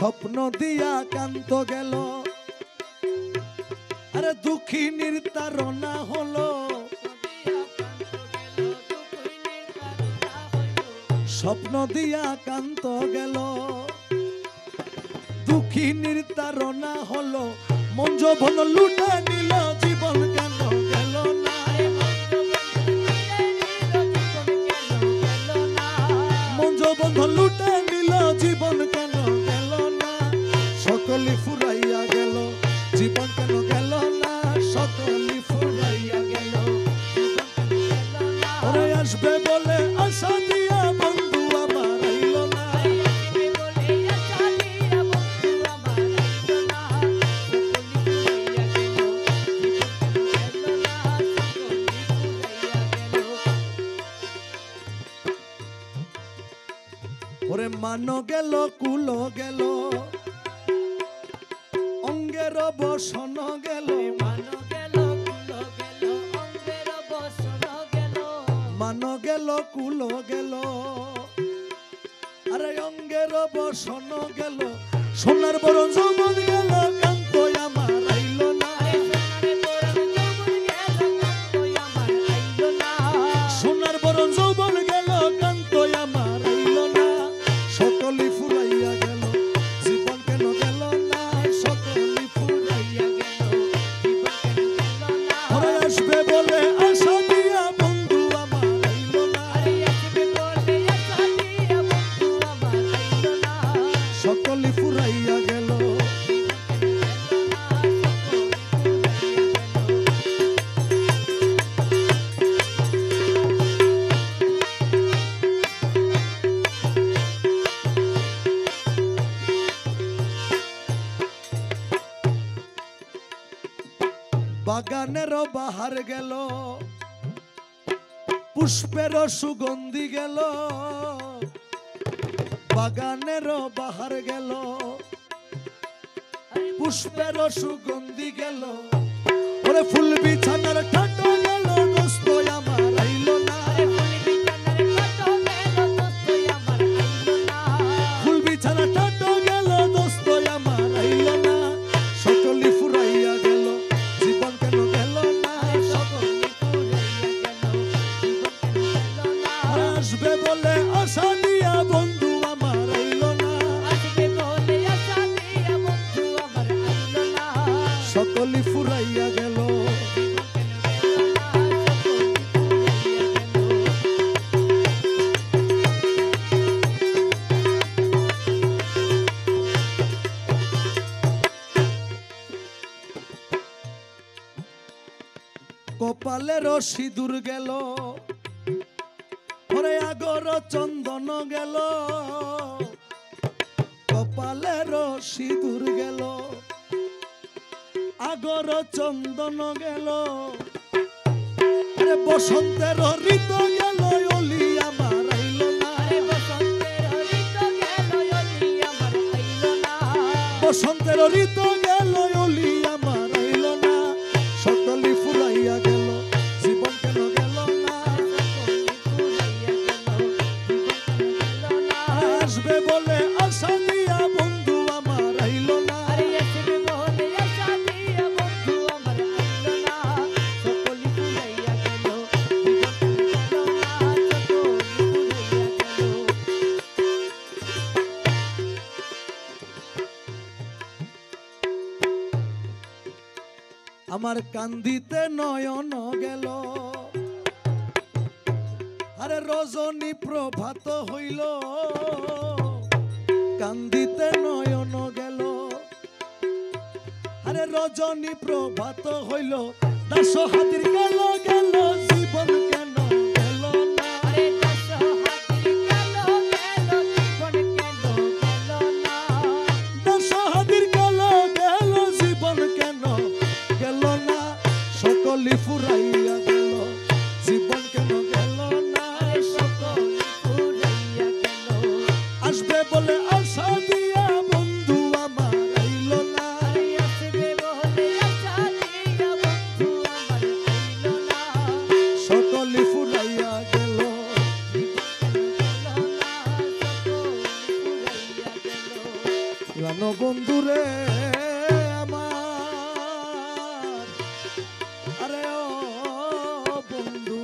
স্বপ্ন দিয়া কান্ত গেল, আরে দুঃখিনীর তাড়না হলো, স্বপ্ন দিয়া কান্ত গেল, দুঃখিনীর তাড়না হলো, মন যৌবন লুটে নিল, জীবন কেন গেল না, মন যৌবন লুটে নিল, জীবন কেন গেল না, সকলি ফুরাইয়া গেল, জীবন কেন গেল না, সকলি ফুরাইয়া গেল, ওরে আসবে বলে আশা দিয়া বন্ধু আমার আইল না, ওরে মানো গেল কুল গেল, অঙ্গের বসন গেল, মানো গেল কুল গেল, অঙ্গের বসন গেল, মানো গেল কুল গেল, আরে অঙ্গের বসন গেল, সোনার বরণ যৌবন গেল, কান্ত আমার আইল না, সোনার বরণ যৌবন গেল, কান্ত আমার আইল না, সকলি ফুরাইয়া গেল, জীবন কেন গেল না, সকলি ফুরাইয়া গেল, ওরে আসবে বলে আশা দিয়া বন্ধু আমার আইল না, সকলি ফুরাইয়া গেল, বাগানের বাহার গেল, পুষ্পের সুগন্ধি গেল, বাগানের বাহার গেল, পুষ্পের সুগন্ধি গেল, ওরে ফুল বিছানার ঠাটো গেল, দোস্ত আমার আইল না, ফুল বিছানা ঠাটো গেল, দোস্ত আমার আইল না, সকলি ফুরাইয়া গেল, জীবন কেন গেল না, সকলি ফুরাইয়া গেল, আসবে বলে আশা দিয়া বন্ধু আমার আইল না, সকলি ফুরাইয়া গেল, কপালের সিঁদুর গেল, ওরে আগর চন্দন গেল, কপালের সিঁদুর গেল, আগর চন্দন গেল, আরে বসন্তের ঋতু গেল, অলি আমার আইল না, বসন্তের ঋতু গেল, অলি আমার আইল না, সকলি ফুরাইয়া গেল, জীবন কেন গেল না, আসবে বলে আশা দিয়া বন্ধু আমার আইল না, আমার কান্দিতে নয়ন গেল, আরে রজনী প্রভাত হইল, কান্দিতে নয়ন গেল, আরে রজনী প্রভাত হইল, দাস হাতির গেল গেল, জীবন কেন গেল না, দাস হাতির গেল গেল, জীবন কেন গেল না, সকলি ফুরাইয়া গেল, জীবন কেন গেল না, সকলি ফুরাইয়া গেল, আসবে বলে আশা দিয়া বন্ধু আমার আইল না, সকলি ফুরাইয়া গেল, রাম আরে ও বন্ধু